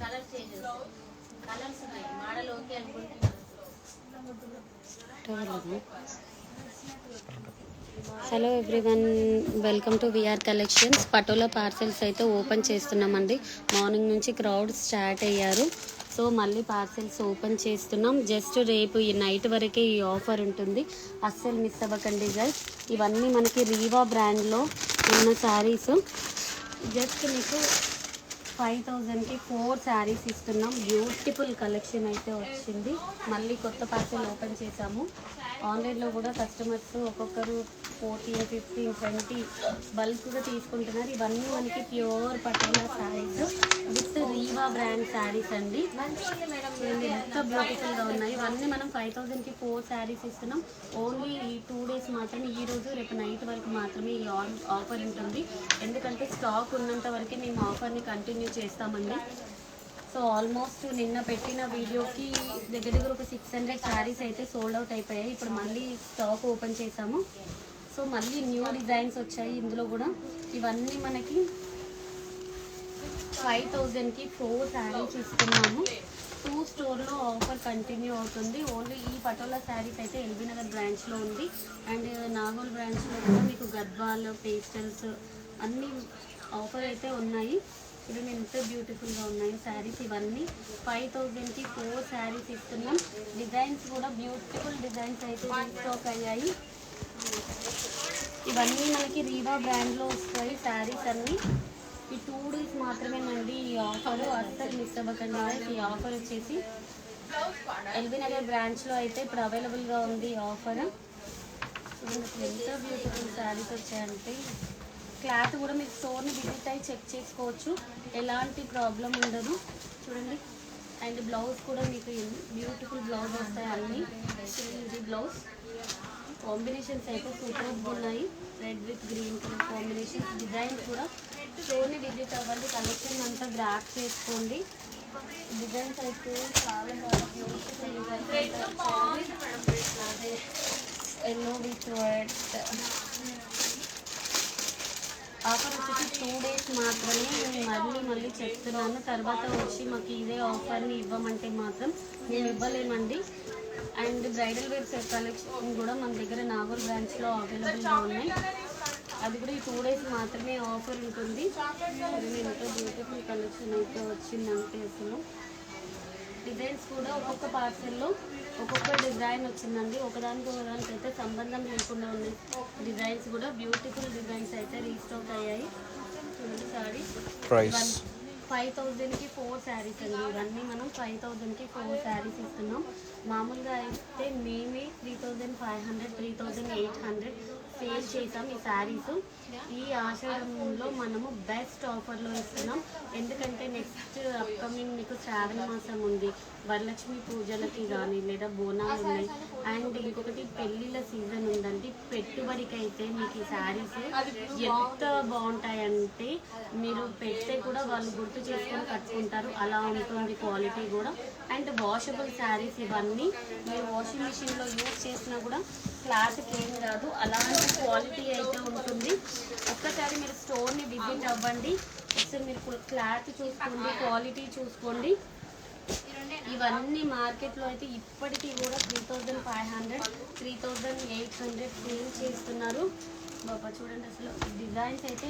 Colour change colours ఉన్నాయి model okay అనుకుంటున్నాను. Hello everyone, welcome to VR collections. Patola parcels అయితే open చేస్తున్నామండి. Morning నుంచి క్రౌడ్ స్టార్ట్ అయ్యారు. సో మళ్ళీ పార్సెల్స్ ఓపెన్ చేస్తున్నాం. జస్ట్ రేపు ఈ నైట్ వరకే ఈ ఆఫర్ ఉంటుంది, అస్సలు మిస్ అవ్వకండి గైస్. ఇవన్నీ మనకి రీవా బ్రాండ్లో ఉన్న శారీస్. జస్ట్ మీకు 5000కి 4 శారీస్ ఇస్తున్నాం. బ్యూటిఫుల్ కలెక్షన్ అయితే వచ్చింది. మళ్ళీ కొత్త పార్సెల్ ఓపెన్ చేసాము. ఆన్లైన్లో కూడా కస్టమర్స్ ఒక్కొక్కరు 14, 15, 20 బల్క్గా తీసుకుంటున్నారు. ఇవన్నీ మనకి pure patola saris with Reeva brand saris అండి. ఎంత బ్యూటిఫుల్గా ఉన్నాయి. ఇవన్నీ మనం 5000కి 4 శారీస్ ఇస్తున్నాం. ఓన్లీ ఈ 2 డేస్ మాత్రమే, ఈ రోజు రేపు నైట్ వరకు మాత్రమే ఈ ఆఫర్ ఉంటుంది. ఎందుకంటే స్టాక్ ఉన్నంత వరకే మేము ఆఫర్ని కంటిన్యూ చేస్తామండి. సో ఆల్మోస్ట్ నిన్న పెట్టిన వీడియోకి దగ్గర ఒక 600 శారీస్ అయితే సోల్డ్ అవుట్ అయిపోయాయి. ఇప్పుడు మళ్ళీ స్టాక్ ఓపెన్ చేసాము. సో మళ్ళీ న్యూ డిజైన్స్ వచ్చాయి ఇందులో కూడా. ఇవన్నీ మనకి 5000కి 4 శారీస్ ఇస్తున్నాము. 2 స్టోర్లో ఆఫర్ కంటిన్యూ అవుతుంది. ఓన్లీ ఈ పటోలా శారీస్ అయితే ఎల్బీ నగర్ బ్రాంచ్లో ఉంది. అండ్ నాగోల్ బ్రాంచ్లో కూడా మీకు గద్వాల్, పేస్టల్స్ అన్నీ ఆఫర్ అయితే ఉన్నాయి. చూడండి ఎంత బ్యూటిఫుల్గా ఉన్నాయి శారీస్. ఇవన్నీ 5000కి 4 శారీస్ ఇస్తున్నాం. డిజైన్స్ కూడా బ్యూటిఫుల్ డిజైన్స్ అయితే రీస్టాక్ అయ్యాయి. ఇవన్నీ మనకి రీవా బ్రాండ్లో వస్తాయి శారీస్ అన్నీ. ఈ 2 డేస్ మాత్రమేనండి ఈ ఆఫర్, అస్సలు మిస్ అవ్వకండి. ఈ ఆఫర్ వచ్చేసి ఎల్బీ నగర్ బ్రాంచ్లో అయితే ఇప్పుడు అవైలబుల్గా ఉంది ఈ ఆఫర్. చూడండి ఎంత బ్యూటిఫుల్ శారీస్ వచ్చాయంటే, క్లాత్ కూడా మీకు స్టోర్ని విజిట్ అయ్యి చెక్ చేసుకోవచ్చు, ఎలాంటి ప్రాబ్లం ఉండదు. చూడండి. అండ్ బ్లౌజ్ కూడా మీకు బ్యూటిఫుల్ బ్లౌజ్ వస్తాయి అన్నీ. ఇది బ్లౌజ్ కాంబినేషన్స్ అయితే సూపర్గా ఉన్నాయి. Red with green colour combinations. Designs కూడా స్టోర్ని విజిట్ అవ్వండి, కలెక్షన్ అంతా గ్రాప్ చేసుకోండి. డిజైన్స్ అయితే చాలా చాలా బ్యూటిఫుల్ డిజైన్స్. అదే ఎల్లో విత్ వైట్. ఆఫర్ వచ్చేసి 2 డేస్ మాత్రమే. నేను మళ్ళీ చెప్తున్నాను, తర్వాత వచ్చి మాకు ఇదే ఆఫర్ని ఇవ్వమంటే మాత్రం మేము ఇవ్వలేమండి. అండ్ బ్రైడల్ వేర్ కలెక్షన్ కూడా మన దగ్గర నాగోల్ బ్రాంచ్లో అవైలబుల్గా ఉన్నాయి. అది కూడా ఈ 2 డేస్ మాత్రమే ఆఫర్ ఉంటుంది. ఎంతో బ్యూటిఫుల్ కలెక్షన్ అయితే వచ్చిందంటే అసలు. డిజైన్స్ కూడా ఒక్కొక్క పార్సెల్లో ఒక్కొక్క డిజైన్ వచ్చిందండి. ఒకదానికి అయితే సంబంధం లేకుండా ఉన్నాయి. డిజైన్స్ కూడా బ్యూటిఫుల్ డిజైన్స్ అయితే రీస్టాక్ అయ్యాయి. చూడండి శారీస్. ప్రైస్ 5000కి 4 శారీస్ అండి. ఇవన్నీ మనం 5000కి 4 శారీస్ ఇస్తున్నాం. మామూలుగా అయితే మేమే 3500, 3800 సేల్ చేసాం ఈ శారీస్. ఈ ఆషాఢంలో మనము బెస్ట్ ఆఫర్లో ఇస్తున్నాం. ఎందుకంటే నెక్స్ట్ అప్కమింగ్ మీకు శ్రావణ మాసం ఉంది, వరలక్ష్మి పూజలకి కానీ లేదా బోనాలు ఉన్నాయి. అండ్ ఇంకొకటి పెళ్ళిళ్ళ సీజన్ ఉందండి. పెట్టుబడికి అయితే మీకు ఈ శారీస్ ఎంత బాగుంటాయంటే మీరు పెడితే కూడా వాళ్ళు గుర్తు చేసుకొని కట్టుకుంటారు, అలా ఉంటుంది క్వాలిటీ కూడా. అండ్ వాషబుల్ శారీస్ ఇవన్నీ మీరు వాషింగ్ మిషన్లో యూజ్ చేసినా కూడా క్లాత్ ఏం రాదు, అలాంటి క్వాలిటీ అయితే ఉంటుంది. ఒక్కసారి మీరు స్టోర్ని విజిట్ అవ్వండి, ఒకసారి మీరు క్లాత్ చూసుకోండి, క్వాలిటీ చూసుకోండి. ఇవన్నీ మార్కెట్లో అయితే ఇప్పటికీ కూడా 3500, 3800 సేల్ చేస్తున్నారు. బాబా చూడండి అసలు డిజైన్స్ అయితే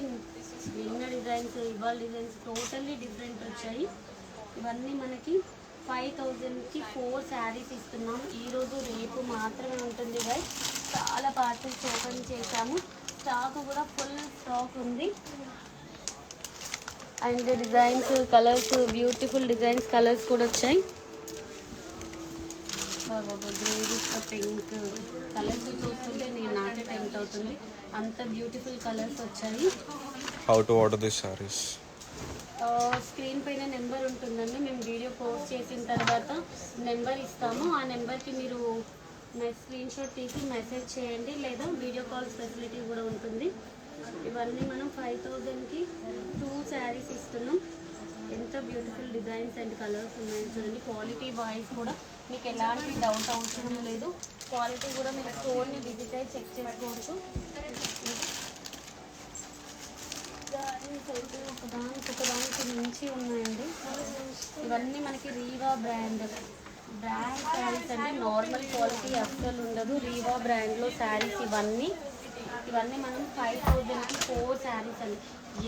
నిన్న డిజైన్స్ ఇవాళ డిజైన్స్ టోటల్లీ డిఫరెంట్ వచ్చాయి. ఇవన్నీ మనకి 5000కి 4 శారీస్ ఇస్తున్నాం. ఈరోజు రేపు మాత్రమే ఉంటుంది గైస్. చాలా పార్సెల్స్ ఓపెన్ చేశాము. స్టాక్ కూడా ఫుల్ స్టాక్ ఉంది. And designs, colours, beautiful designs, colours కూడా వచ్చాయి. గ్రే విత్ పింక్ కలర్స్ చూస్తుంటే నాకే టెంప్ట్ అవుతుంది, అంత బ్యూటిఫుల్ కలర్స్ వచ్చాయి. How to order this saris? Screen పైన నెంబర్ ఉంటుందండి. మేము వీడియో పోస్ట్ చేసిన తర్వాత నెంబర్ ఇస్తాము. ఆ నెంబర్కి మీరు స్క్రీన్ షాట్ తీసి మెసేజ్ చేయండి, లేదా వీడియో కాల్ ఫెసిలిటీ కూడా ఉంటుంది. ఇవన్నీ మనం 5000కి 2 శారీస్ ఇస్తున్నాం. ఎంత బ్యూటిఫుల్ డిజైన్స్ అండ్ కలర్స్ ఉన్నాయి చూడండి. క్వాలిటీ వైజ్ కూడా మీకు ఎలాంటి డౌట్ అవసరం లేదు. క్వాలిటీ కూడా మీరు స్టోర్ని విజిట్ అయ్యి చెక్ చేసుకోవచ్చు. ఒకదానికి మించి ఉన్నాయండి. ఇవన్నీ మనకి రీవా బ్రాండ్ శారీస్ అండి. నార్మల్ క్వాలిటీ అస్సలు ఉండదు. రీవా బ్రాండ్లో శారీస్ ఇవన్నీ మనం 5,000కి 4 శారీస్ అండి.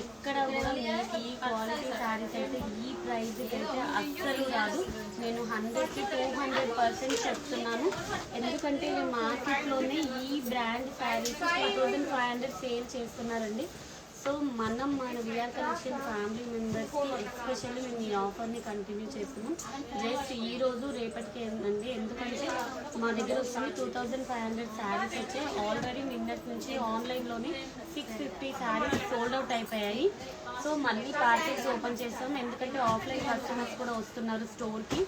ఎక్కడ కూడా మీకు ఈ క్వాలిటీ శారీస్ అయితే ఈ ప్రైస్కి అయితే అస్సలు రాదు. నేను 100కి 200% చెప్తున్నాను. ఎందుకంటే ఈ మార్కెట్లోనే ఈ బ్రాండ్ శారీస్ 2,500 సేల్ చేస్తున్నారండి. సో మన విఆర్ కలెక్షన్ ఫ్యామిలీ మెంబర్స్కి ఎస్పెషల్లీ మేము ఈ ఆఫర్ని కంటిన్యూ చేస్తున్నాం. జస్ట్ ఈరోజు రేపటికి ఏంటండి, ఎందుకంటే మా దగ్గర వస్తుంది 2,500 శారీస్ వచ్చాయి. ఆల్రెడీ నిన్నటి నుంచి ఆన్లైన్లోనే 650 శారీస్ సోల్డ్ అవుట్ అయిపోయాయి. సో మళ్ళీ పార్సెల్స్ ఓపెన్ చేస్తాం, ఎందుకంటే ఆఫ్లైన్ కస్టమర్స్ కూడా వస్తున్నారు స్టోర్కి.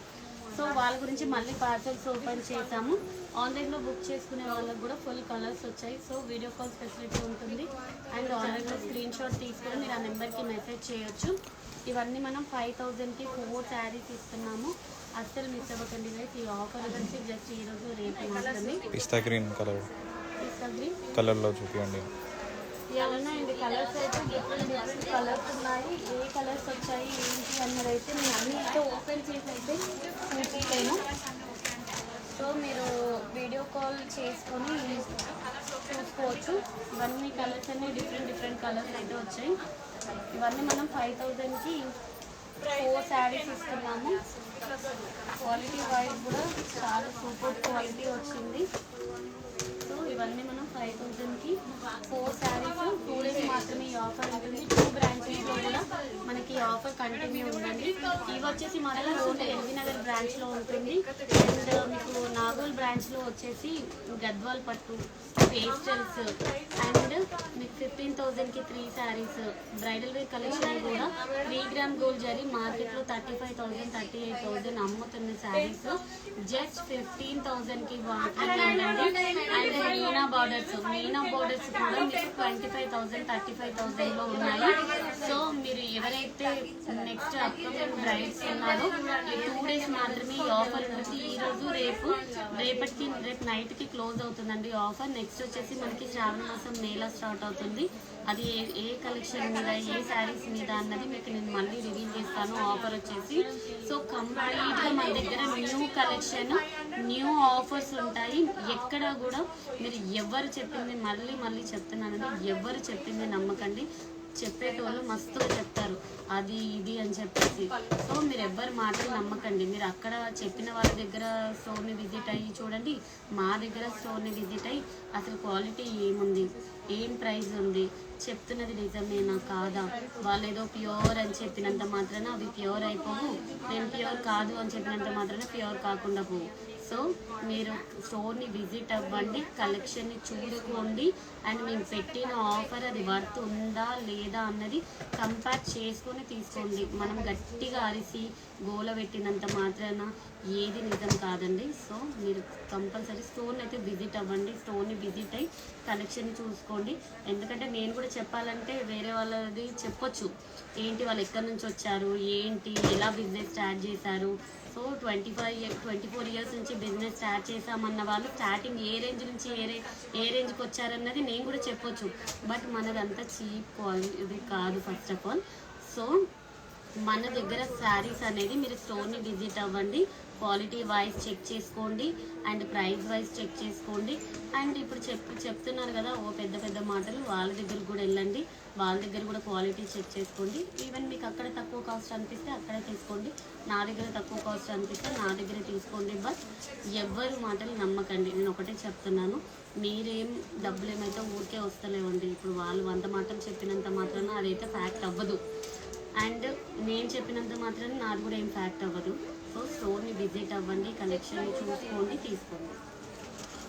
సో వాళ్ళ గురించి మళ్ళీ పార్సెల్స్ ఓపెన్ చేసాము. ఆన్లైన్లో బుక్ చేసుకునే వాళ్ళకి కూడా ఫుల్ కలర్స్ వచ్చాయి. సో వీడియో కాల్ ఫెసిలిటీ ఉంటుంది. అండ్ ఆన్లైన్లో స్క్రీన్ షాట్ తీసుకొని మీరు ఆ నెంబర్కి మెసేజ్ చేయొచ్చు. ఇవన్నీ మనం 5,000కి 4 శారీస్ ఇస్తున్నాము. అస్సలు మిస్ అవ్వకండి గైస్. ఈ ఆఫర్ వచ్చి జస్ట్ ఈరోజు రేపు మాత్రమే. పిస్తా గ్రీన్ కలర్లో చూపించండి. ఇలా ఉన్నాయండి కలర్స్ అయితే, డిఫరెంట్ కలర్స్ ఉన్నాయి. ఏ కలర్స్ వచ్చాయి ఏంటి అన్నది అయితే నేను అన్ని అయితే ఓపెన్ చేసి అయితే చూపించాను. సో మీరు వీడియో కాల్ చేసుకొని చూసుకోవచ్చు. ఇవన్నీ కలర్స్ అన్నీ డిఫరెంట్ కలర్స్ అయితే వచ్చాయి. ఇవన్నీ మనం 5,000కి 4 శారీస్ ఇస్తున్నాము. క్వాలిటీ వైజ్ కూడా చాలా సూపర్ క్వాలిటీ వచ్చింది. సో ఇవన్నీ మనం 5,000కి 4 శారీస్. 2 డేస్ మాత్రమే ఈ ఆఫర్ ఉంటుంది. 2 బ్రాంచెస్లో కూడా మనకి ఈ ఆఫర్ కంటిన్యూ ఉందండి. ఇవి వచ్చేసి మన ఓన్లీ ఎల్బీ నగర్ బ్రాంచ్లో ఉంటుంది. అండ్ మీకు నాగోల్ బ్రాంచ్లో వచ్చేసి గద్వాల్ పట్టు, పేస్టల్స్ అండ్ మీకు 15,000కి 3 శారీస్. బ్రైడల్ వేర్ కలెక్షన్ కూడా 3 గ్రామ్ గోల్డ్ జరీ మార్కెట్లో 35,000 38,000 అమ్ముతున్న శారీస్ జస్ట్ 15,000కి మాత్రమే. అండ్ మీనా బార్డర్స్ కూడా మీకు 25,000 35,000లో ఉన్నాయి. సో మీరు ఎవరైతే నెక్స్ట్ అప్కమింగ్ బ్రైడ్స్ ఉన్నారో ఈ 2 డేస్ మాత్రమే ఈ ఆఫర్ ఉంటుంది. ఈరోజు రేపు నైట్కి క్లోజ్ అవుతుందండి ఆఫర్. నెక్స్ట్ వచ్చేసి మనకి శ్రావణ మాసం మేళా స్టార్ట్ అవుతుంది. అది ఏ కలెక్షన్ మీద ఏ శారీస్ మీద అన్నది మీకు నేను మళ్ళీ రివీల్ చేస్తాను. ఆఫర్ వచ్చేసి సో కంప్లీట్గా మన దగ్గర న్యూ కలెక్షన్, న్యూ ఆఫర్స్ ఉంటాయి. ఎక్కడ కూడా మీరు ఎవరు చెప్పింది మళ్ళీ చెప్తున్నానండి, ఎవరు చెప్పింది నమ్మకండి. చెప్పేటోళ్ళు మస్తుగా చెప్తారు అది ఇది అని చెప్పేసి. సో మీరు ఎవ్వరి మాటలు నమ్మకండి. మీరు అక్కడ చెప్పిన వాళ్ళ దగ్గర స్టోర్ని విజిట్ అయ్యి చూడండి, మా దగ్గర స్టోర్ని విజిట్ అయ్యి అసలు క్వాలిటీ ఏముంది, ఏం ప్రైస్ ఉంది, చెప్తున్నది నిజమేనా కాదా, వాళ్ళు ఏదో ప్యూర్ అని చెప్పినంత మాత్రాన అవి ప్యూర్ అయిపోవు, నేను ప్యూర్ కాదు అని చెప్పినంత మాత్రాన ప్యూర్ కాకుండా పోవు. సో మీరు స్టోర్ని విజిట్ అవ్వండి, కలెక్షన్ని చూసుకోండి. అండ్ మేము పెట్టిన ఆఫర్ అది వర్త్ ఉందా లేదా అన్నది కంపేర్ చేసుకొని తీసుకోండి. మనం గట్టిగా అరిసి గోల పెట్టినంత మాత్రాన ఏది నిజం కాదండి. సో మీరు కంపల్సరీ స్టోర్ని అయితే విజిట్ అవ్వండి. స్టోర్ని విజిట్ అయ్యి కలెక్షన్ చూసుకోండి. ఎందుకంటే నేను కూడా చెప్పాలంటే వేరే వాళ్ళది చెప్పొచ్చు, ఏంటి వాళ్ళు ఎక్కడి నుంచి వచ్చారు, ఏంటి ఎలా బిజినెస్ స్టార్ట్ చేశారు. సో 24 ఇయర్స్ నుంచి బిజినెస్ స్టార్ట్ చేసామన్న వాళ్ళు స్టార్టింగ్ ఏ రేంజ్ నుంచి ఏ రేంజ్కి వచ్చారన్నది నేను కూడా చెప్పొచ్చు. బట్ మనదంతా చీప్ క్వాలిటీ కాదు ఫస్ట్ ఆఫ్ ఆల్. సో మన దగ్గర శారీస్ అనేది మీరు స్టోర్ని విజిట్ అవ్వండి, క్వాలిటీ వైజ్ చెక్ చేసుకోండి అండ్ ప్రైస్ వైజ్ చెక్ చేసుకోండి. అండ్ ఇప్పుడు చెప్తున్నారు కదా ఓ పెద్ద మాటలు, వాళ్ళ దగ్గర కూడా వెళ్ళండి, వాళ్ళ దగ్గర కూడా క్వాలిటీ చెక్ చేసుకోండి. ఈవెన్ మీకు అక్కడ తక్కువ కాస్ట్ అనిపిస్తే అక్కడే తీసుకోండి, నా దగ్గర తక్కువ కాస్ట్ అనిపిస్తే నా దగ్గర తీసుకోండి. బట్ ఎవ్వరు మాటలు నమ్మకండి. నేను ఒకటే చెప్తున్నాను, మీరేం డబ్బులు ఏమైతే ఊరికే వస్తలేవండి. ఇప్పుడు వాళ్ళు 100 మాటలు చెప్పినంత మాత్రాన అదైతే ఫ్యాక్ట్ అవ్వదు. అండ్ నేను చెప్పినంత మాత్రాన నాది కూడా ఏం ఫ్యాక్ట్ అవ్వదు. సో స్టోర్ని విజిట్ అవ్వండి, కలెక్షన్ని చూసుకోండి, తీసుకోండి.